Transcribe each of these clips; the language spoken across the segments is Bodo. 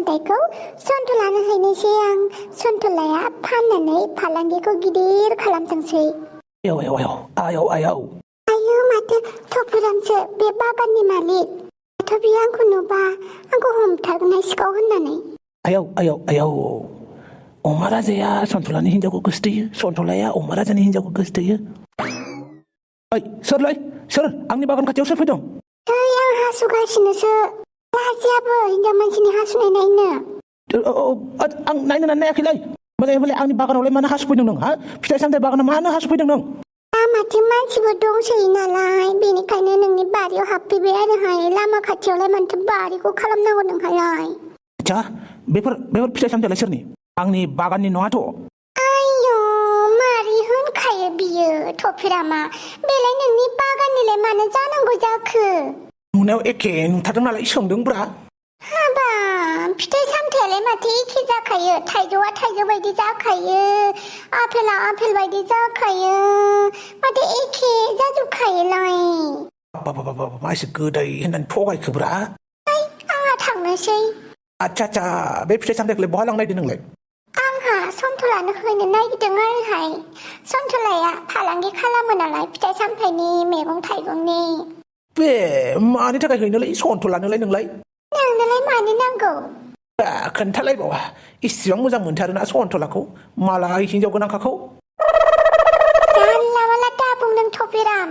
सामथाइखौ सन्थलानो हैनोसै आं। सन्थलाया फाननानै फालांगिखौ गिदिर खालामथोंसै। आयौ माथो थफिरामसो बे बागाननि मालिक। दाथ' बियो आंखौ नुबा आंखौ हमथारगोन सिखाव होननानै। आयौ अमा राजाया सन्थलानि हिन्जावखौ गोसोथोयो, सन्थलाया अमा राजानि हिन्जावखौ गोसोथोयो। सोर आंनि बागान खाथियाव सोर फैदों? आं हासुगासिनोसो। लाजियाबो हिन्जाव मानसिनि हासुनाय नायनो। आं नायनो नायाखैलै। मोजाङै आंनि बागानावलाय मानो हासुफैदों नों? फिथाइ सामथाइ बागानाव मानो हासुफैदों नों? लामाथिं मानसिबो दंसोयो नालाय, बेनिखायनो नोंनि बारियाव हाबफैबाय आरोहाय। लामा खाथियावलाय मानोथो बारिखौ खालामनांगौ नोंहालाय? आच्छा, बेफोर फिथाइ सामथाइलाय सोरनि? आंनि बागाननि नङाथ'। आयौ मारै होनखायो बियो थफिरामा। बेलाय नोंनि बागाननिलाय मानो जानांगौ जाखो? नुनायाव एखे नुथारदों नालाय सोंदोंब्रा। हाबा फिथाइ सामथायालाय माथो एखे जाखायो। थाइजौआ थाइजौ बायदि जाखायो, आपेला आपेल बायदि जाखायो, माथो एखे जाजोबखायोलाय। मा एसे गोदै होननानै थगायखोब्रा? आंहा थांनोसै। आच्छा, बे फिथाइ सामथाइखौलाय बहा लांनो नागिरदों नोंलाय? आंहा सन्थलानो होनो नागिरदों आरोहाय। सन्थलाया फालांगि खालामो नालाय फिथाइ सामथाइनि, मैगं थाइगंनि। बे मानि थाखाय हैनोलै सन्थलानोलाय नोंलाय? नोंनोलाय मानो नांगौ? खोन्थालायबावा, इसिबां मोजां मोनथारोना सन्थलाखौ, मालाय हिनजाव गोनांखाखौ। जानला मानला दा बुंदों थफिराम।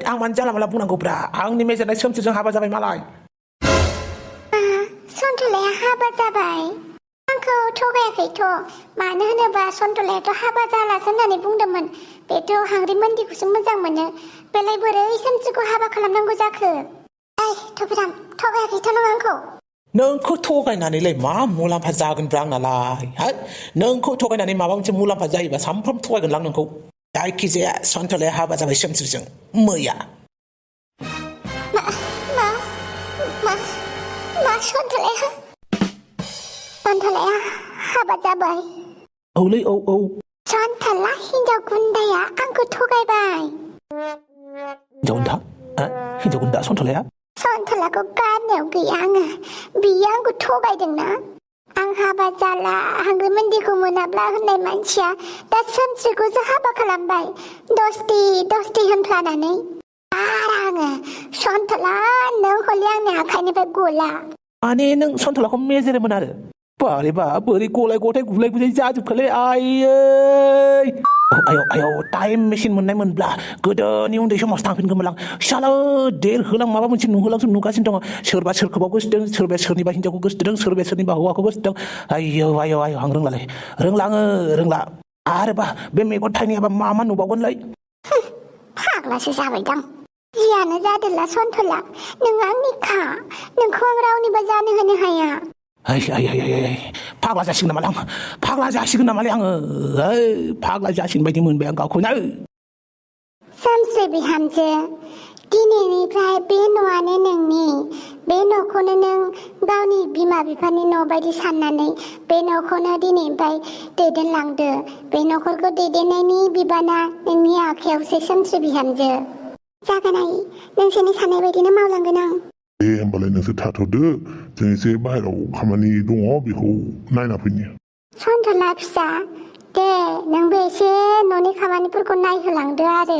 आं मानो जानला मानला बुंनांगौब्रा? आंनि मेजेरनाय सोमस्रिजों हाबा जाबाय मालाय। सन्थलाया हाबा जाबाय? आंखौ थगायाखैथ'। मानो होनोबा सन्थलायाथ' हाबा जालासो होननानै बुंदोंमोन। बेथ' हांग्रि मोन्दिखौसो मोजां मोनो। बेलाय बोरै सोमस्रिखौ हाबा खालामनांगौ जाखो? थफिराम थगायाखैथ' नों आंखौ? नोंखौ थगायनानैलाय मा मुलाम्फा जागोनब्रा आंनालाय? नोंखौ थगायनानै माबा मोनसे मुलाम्फा जायोबा सानफ्राम थगायगोनलां नोंखौ। जायखिजाया सन्थलाया हाबा जाबाय सोमस्रिजों मैया। मा सन्थलाया हाबा जाबाय? औलै औ। सन्थला हिन्जाव गुन्दाया आंखौ थगायबाय। हिन्जाव गुन्दा सन्थलाया? सन्थलाखौ गारनायाव गैया आङो। बियो आंखौ थगायदोंना। आं हाबा जाला, हांग्रि मोन्दिखौ मोनाब्ला होननाय मानसिया दा सोमस्रिखौसो हाबा खालामबाय, दस्ति होनफ्लानानै। आरो आङो सन्थला, नों हले आंनि आखाइनिफ्राय गला। माने नों सन्थलाखौ मेजेरोमोन आरो? बारेबा बोरै गलाय गथाय गुलाय गुजाय जाजोबखोलै आयौ टाइम मेसिन मोननाय मोनब्ला गोदोनि उन्दै समावसो थांफिनगौमोनलां। साला देरहोलां माबा मोनसे नुहोलांसो नुगासिनो दङ। सोरबा सोरखौबा गोसोथों, सोरबाया सोरनिबा हिन्जावखौ गोसोथों, सोरबाया सोरनिबा हौवाखौ गोसोथों। आयौ आं रोंला। आरोबा बे मेगन थाइनैयाबा मा नुबावगोनलै? फाग्लासो जाबायदां। जियानो जादोला सन्थला, नों आंनिखा। नोंखौ आं रावनिबो जानो होनो हाया। फाग्ला जासिगोन नामालै आङो? फाग्ला जासिगोन बायदि मोनबाय आं गावखौनो। सोमस्रि बिहामजो, दिनैनिफ्राय बे न'आनो नोंनि। बे न'खौनो नों गावनि बिमा बिफानि न' बायदि साननानै बे न'खौनो दिनैनिफ्राय दैदेनलांदो। बे न'खरखौ दैदेननायनि बिबाना नोंनि आखायावसो सोमस्रि बिहामजो। जागोन आइ, नोंसोरनि साननाय बायदिनो मावलांगोन आं। दे होमबालाय नोंसोर थाथ'दो, जों एसे बाहेराव खामानि दङ, बेखौ नायना फैनि। सन्थला फिसा, दे नोंबो एसे न'नि खामानिफोरखौ नायहोलांदो आरो।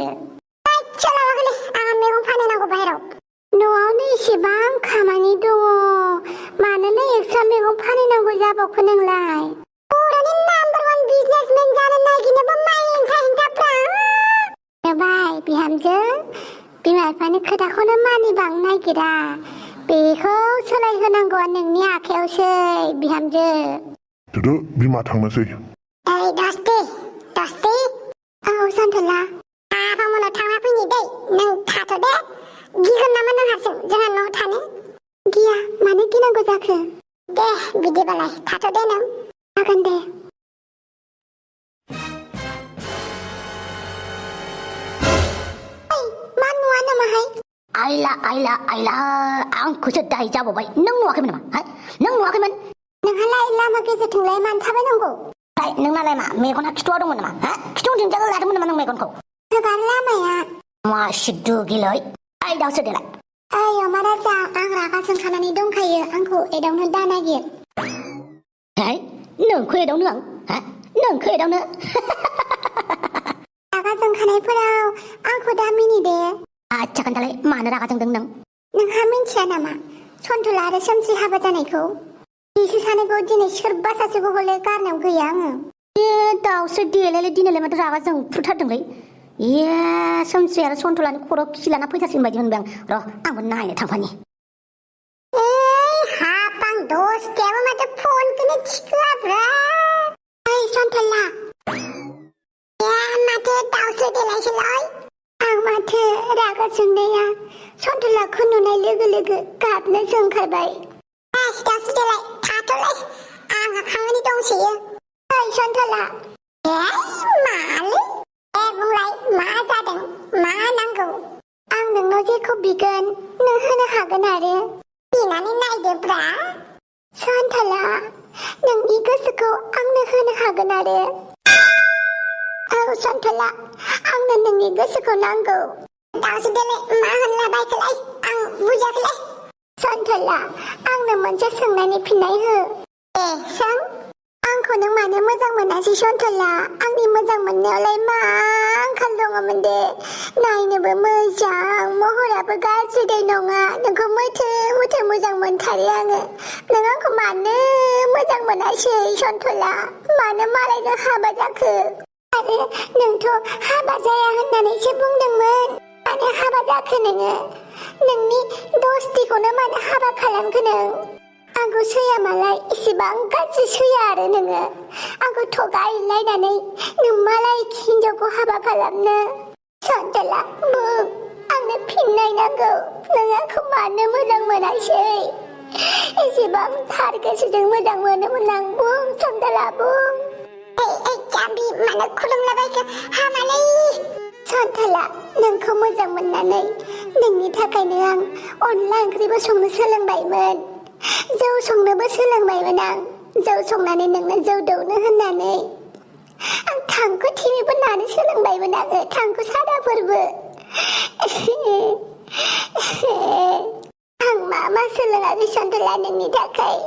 आंहा मैगं फानहैनांगौ बाहेराव। न'आवनो एसेबां खामानि दङ, मानोना एक्सट्रा मैगं फानहैनांगौ जाबावखो नोंलाय? बर'नि नाम्बार 1 बिजनेसमेन जानो नागिरनोबो बाय बिहामजो, बिमा बिफानि खोथाखौनो मानिबांनो नागिरा। बेखौ सोलायहोनांगौआ नोंनि आखायावसै बिहामजो। बिमा थांनोसै। दस्ति। औ सन्थला। आफामोनाव थांना फैनि दै, नों थाथ'दे। गिगोन नामा नों हारसिं जोंहा न'आव थानो? गिया, मानो गिनांगौ जाखो? दे बिदिबालाय थाथ'दे नों। जागोन दे। मा नुवा नामाहाय? आइला आंखौसो दाय जाबावबाय। नों नुवाखैमोन नामा? नों नुवाखैमोन? नोंहालाय लामा गेजेरथिंलाय मानो थाबायनांगौ? नोंनालाय मा मेगना खिथुआव दंमोन नामा? खिथुआव दिंजागो लादोंमोन नामा नों मेगनखौ? गोबां लामाया। मा सिद्दुगिलै? दाउसो देलाय। अमा राजा, आं रागा जोंखानानै दंखायो। आंखौ एदावनो दा नागिर। Hả? Nương khuya đâu nương? Hả? Nương khuya đâu nữa? रागा जोंखानायफोराव आंखौ दा मिनिदे आच्छा खोन्थालाय मानो रागा जोंदों नों? नोंहा मिन्थिया नामा सन्थला आरो सोमस्रि हाबा जानायखौ बिसोर सानैखौ दिनै सोरबा सासेखौ हले गारनायाव गैया आङो ए दाउसो देलायलाय दिनैलाय माथो रागा जोंफ्रुथारदोंलै ए सोमस्रि आरो सन्थलानि खर'आव खि लाना फैथारसिगोन बायदि मोनबाय आं र' आंबो नायनो थांफानि हाब आं दसथायाबो माथो फनखौनो थिखोआब्रा ओइ सन्थला माथो दाउसो देलायसैलाय आं माथो रागा जोंनाया सन्थलाखौ नुनाय लोगो लोगो गाबनोसो ओंखारबाय दाउसो देलाय थाथ'लाय आंहा खामानि दंसोयो ओइ सन्थला मालै बुंलाय मा जादों मा नांगौ आं नोंनाव जेखौ बिगोन नों होनो हागोन आरो बिनानै नायदोब्रा सन्थला नोंनि गोसोखौ आंनो होनो हागोन आरो औ सन्थला आंनो नोंनि गोसोखौ नांगौ दाउसो देलाय मा होनलाबायखोलाय आं बुजियाखैलाय सन्थला आंनो मोनसे सोंनायनि फिननाय हो सों आंखौ नों मानो मोजां मोनासै सन्थला आंनि मोजां मोननायावलाय मा आंखाल दङमोन दे नायनोबो मोजां महराबो गाज्रिदाय नङा नोंखौ मोथो मोथो मोजां मोनथारो आङो नों आंखौ मानो मोजां मोनासै सन्थला मानो मालायजों हाबा जाखो आरो नोंथ' हाबा जाया होननानैसो बुंदोंमोन मानो हाबा जाखो नोङो नोंनि दस्तिखौनो मानो हाबा खालामखो नों आंखौ सैया मालाय एसेबां गाज्रि सैया आरो नोङो आंखौ थगायलायनानै नों मालाय हिनजावखौ हाबा खालामनो सन्थला बुं आंनो फिननाय नांगौ नों आंखौ मानो मोजां मोनासै एसेबां थार गोसोजों मोजां मोनोमोन आं बुं सन्थला बुं जाम्बि मानो खुलुमलाबायखो हामालै सन्थला नोंखौ मोजां मोननानै नोंनि थाखायनो आं अनला ओंख्रिबो संनो सोलोंबायमोन जौ संनोबो सोलोंबायमोन आं जौ संनानै नोंनो जौ दौनो होननानै आं थांखु थिमिबो नानो सोलोंबायमोन आङो थांखु सादाफोरबो आं मा सोलोङाखै सन्थला नोंनि थाखाय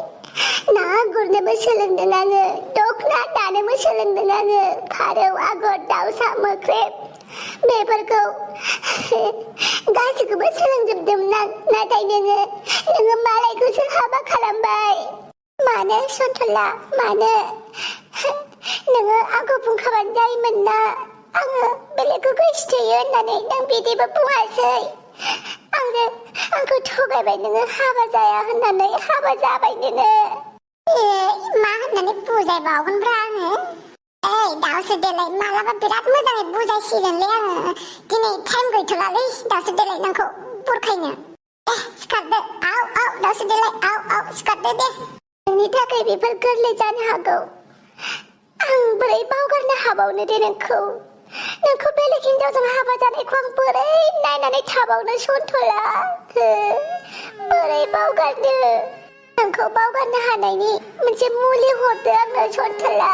ना गुरनोबो सोलोंदों आङो दखना दानोबो सोलोंदों आङो फारौ आगर दाउसा मोख्रेब बेफोरखौ गासैखौबो सोलोंजोबदोंमोन आं नाथाय नोङो मालायखौसो हाबा खालामबाय मानो सन्थला मानो नोङो आंखौ बुंखाबानो जायोमोन ना आङो बेलेगखौ गोसोथोयो होननानै नों बिदिबो बुङासै आंखौ थगायबाय नोङो हाबा जाया होननानै हाबा जाबाय नोङो मा होननानै बुजायबावगोनब्रा आङो दाउसो देलाय मालाबा बिराद मोजाङै बुजायसिगोनलै आङो दिनै टाइम गैथ'लालै दाउसो देलाय नोंखौ बुरखायनो सिखारदो आव दाउसो देलाय आव सिखारदो दे नोंनि थाखाय बेफोर गोरलै जानो हागौ आं बोरै बावगारनो हाबावनो दे नोंखौ बेलेग हिनजावजों हाबा जानायखौ आं बोरै नायनानै थाबावनो सन्थला बोरै बावगारनो नोंखौ बावगारनो हानायनि मोनसे मुलि हरदो आंनो सन्थला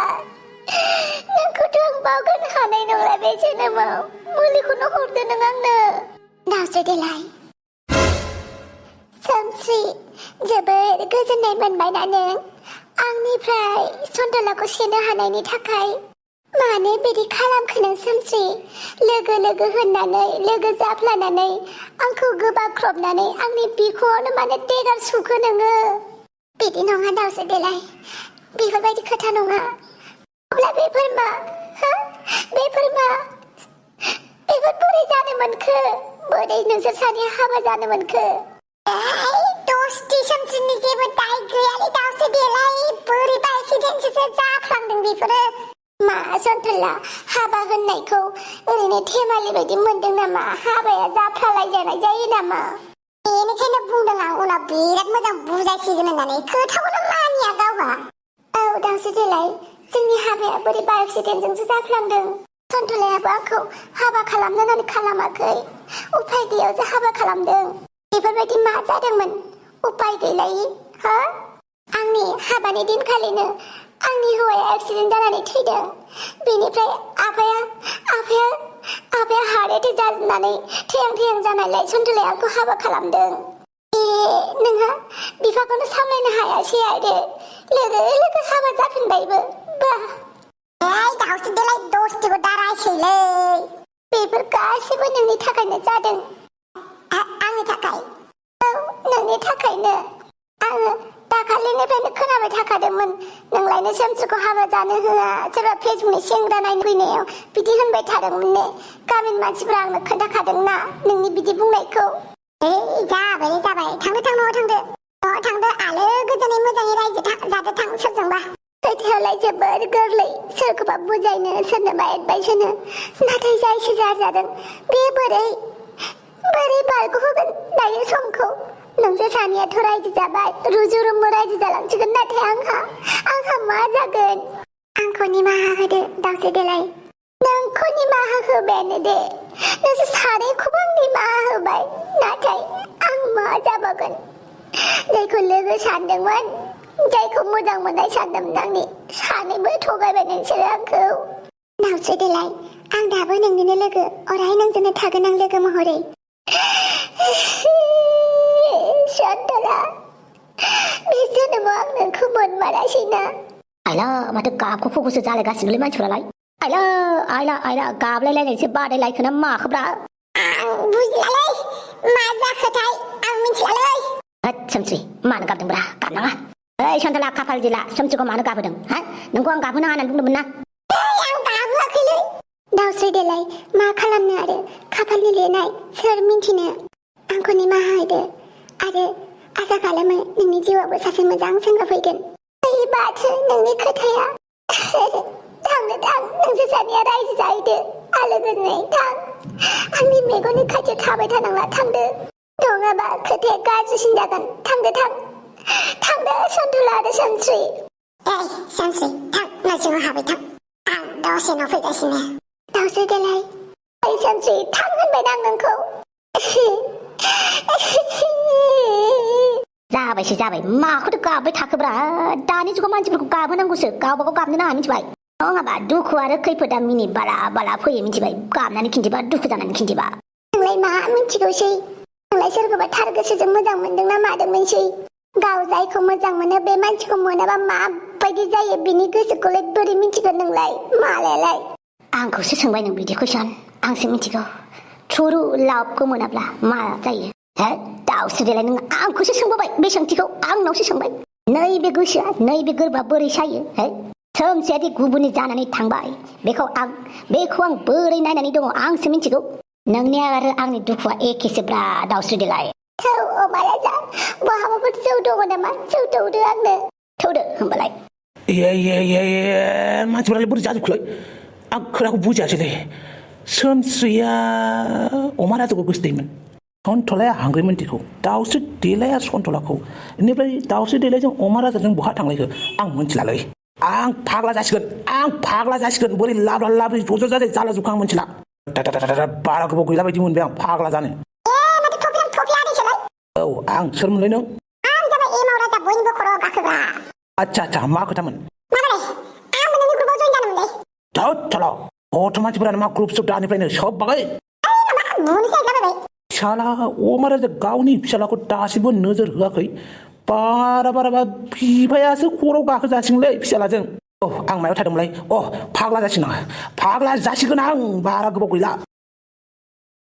नोंखौथ' आं बावगारनो हानाय नंला बे जोनोमाव मुलिखौनो हरदो नों आंनो दाउसो देलाय सोमस्रि जोबोद गोजोननाय मोनबाय ना नों आंनिफ्राय सन्थलाखौ सेनो हानायनि थाखाय मानो बिदि खालामखो नों सोमस्रि लोगो लोगो होननानै लोगो जाफ्लानानै आंखौ गोबाख्रबनानै आंनि बिखुङावनो मानो देगार सुखो नोङो बिदि नङा दाउसो देलाय बेफोरबायदि खोथा नङा अब्ला बेफोर बोरै जानो मोनखो बोरै नोंसोर सानै हाबा जानो मोनखो दस्ति सोमस्रिनि जेबो दाय गैयालै दाउसो देलाय बोरैबा एक्सिडेन्टसो जाफ्लांदों बेफोरो मा सन्थला हाबा होननायखौ ओरैनो धेमालि बायदि मोनदों नामा हाबाया जाफ्लालायजानाय जायो नामा बेनिखायनो बुंदों आं उनाव बिराद मोजां बुजायसिगोन होननानै खोथाखौनो मानिया गावहा औ दाउसो देलाय जोंनि हाबाया बोरैबा एक्सिडेन्टजोंसो जाफ्लांदों सन्थलायाबो आंखौ हाबा खालामनो होननानै खालामाखै उफाय गैयावसो हाबा खालामदों बेफोरबायदि मा जादोंमोन उफाय गैलायि आंनि हाबानि दिनखालिनो आंनि हौवाया एक्सिडेन्ट जानानै थैदों बेनिफ्राय आफाया हार्ट एटेक जानानै थैहां जानायलाय सन्थलाया आंखौ हाबा खालामदों नोंहा बिफाखौनो सामलायनो हायासै आरो लोगो हाबा जाफिनबायबो बा दाउसो देलाय दस्थिखौ दारायसैलै बेफोर गासैबो नोंनि थाखायनो जादों आंनि थाखाय औ नोंनि थाखायनो आङो दाखालिनिफ्रायनो खोनाबाय थाखादोंमोन नोंलायनो सोमस्रिखौ हाबा जानो होआ सोरबा फेसबुकनि सेंग्रा नायनो फैनायाव बिदि होनबाय थादोंमोननो गामिनि मानसिफ्रा आंनो खोन्थाखादोंना नोंनि बिदि बुंनायखौ जाबाय थांदो न'आव थांदो आलो गोजोनै मोजाङै रायजो जादो थां सोरजोंबा खोथायालाय जोबोर गोरलै सोरखौबा बुजायनो सोरनोबा एडभाइस होनो नाथाय जायसो जादों बे बोरै बारग'होगोन दायो समखौ नोंसोर सानैयाथ' रायजो जाबाय रुजु रुमु रायजो जालांसिगोन नाथाय आंहा मा जागोन आंखौ निमाहा होदो दाउस्रि देलाय नोंखौ निमाहा होबायानो दे नोंसोर सानैखौबो आं निमाहा होबाय नाथाय आं मा जाबावगोन जायखौ लोगो सानदोंमोन जायखौ मोजां मोननाय सानदोंमोन आंनि सानैबो थगायबाय नोंसोरो आंखौ दाउस्रि देलाय आं दाबो नोंनिनो लोगो अराय नोंजोंनो थागोन आं लोगो महरै सन्तला बे जोनोमाव आं नोंखौ मोनमारासैना आइला माथो गाबखौ फुखौसो जालायगासिनोलै मानसिफ्रालाय आइला गाबलायलायनायसो बादायलायखोना माखोब्रा आं बुजिलालै मा जाखोथाय आं मिथिलालै होद सोमस्रि मानो गाबदोंब्रा गाबनाङा ओइ सन्तला खाफाल दिला सोमस्रिखौ मानो गाबहोदों हा नोंखौ आं गाबहोनाङा होननानै बुंदोंमोन ना आं गाबहोआखैलै दाउस्रि देलाय मा खालामनो आरो खाफालनि लिरनाय सोर मिन्थिनो आंखौ निमाहा होदो आरो आसा खालामो नोंनि जिउआवबो सासे मोजां सेंग्रा फैगोन ओइ बाथो नोंनि खोथाया थांनो थां नोंसोर सानैया रायजो जाहैदो आलो गोजोनै थां आंनि मेगननि खाथियाव थाबाय थानांला थांदो नङाबा खोथाया गाज्रिसिन जागोन थांदो सन्तला आरो सोमस्रि सोमस्रि थां न' सिङाव हाबबाय थां आं दसे उनाव फैगासिनो दाउस्रि देलाय ओइ सोमस्रि थां होनबाय आं नोंखौ जाबाय माखौथो गाबबाय थाखोब्रा दानि जुगाव मानसिफोरखौ गाबहोनांगौसो गावबागाव गाबनो नाङा मिथिबाय नङाबा दुखु आरो खैफोदा मिनिट बाला फैयो मिथिबाय गाबनानै खिन्थिबा दुखु जानानै खिन्थिबा नोंलाय मा मिथिगौसै नोंलाय सोरखौबा थार गोसोजों मोजां मोनदोंना मादोंमोनसै गाव जायखौ मोजां मोनो बे मानसिखौ मोनाबा माबायदि जायो बिनि गोसोखौलाय बोरै मिथिगोन नोंलाय मालायालाय आंखौसो सोंबाय नों बिदि कुइसन आंसो मिथिगौ थुरु लाभखौ मोनाब्ला मा जायो हे दाउस्रि देलाय नों आंखौसो सोंबाय बे सोंथिखौ आंनावसो सोंबाय नैबे गोसोआ नैबे गोरबोआ बोरै सायो हे सोमसेयादि गुबुननि जानानै थांबाय बेखौ आं बोरै नायनानै दङ आंसो मिथिगौ नोंनिया आरो आंनि दुखुआ एखेसोब्रा दाउस्रि देलाय थौ अमाया जा बहाबाफोर जौ दङ नामा जौ दौदो आंनो थौदो होमबालाय मानसिफोरालाय बोरै जाजोबखोलाय आं खोथाखौ बुजियासैलै सोमस्रिया अमा राजाखौ गोसोथोयोमोन सन्तलाया हांग्रिमोनथिखौ दाउस्रि देलाया सन्तलाखौ बेनिफ्राय दाउस्रि देलायजों अमा राजाजों बहा थांलायखो आं मिथिलालै आं फाग्ला जासिगोन बोरै लाब्रा लाब्रि ज' जाजाय जाला जुखा आं मिथिला बारा गोबाव गैला बायदि मोनबाय आं फाग्ला जानो औ आं सोरमोनलाय नों आच्छा मा खोथामोन मानसिफोरानो मा ग्रुप सब दानिफ्रायनो सब बागै फिसाला अमा राजा गावनि फिसालाखौ दासिमबो नोजोर होआखै बारा बिफायासो खर'आव गाखोजासिगोनलै फिसालाजों आं मायाव थादोंमोनलाय फाग्ला जासिगोन आं बारा गोबाव गैला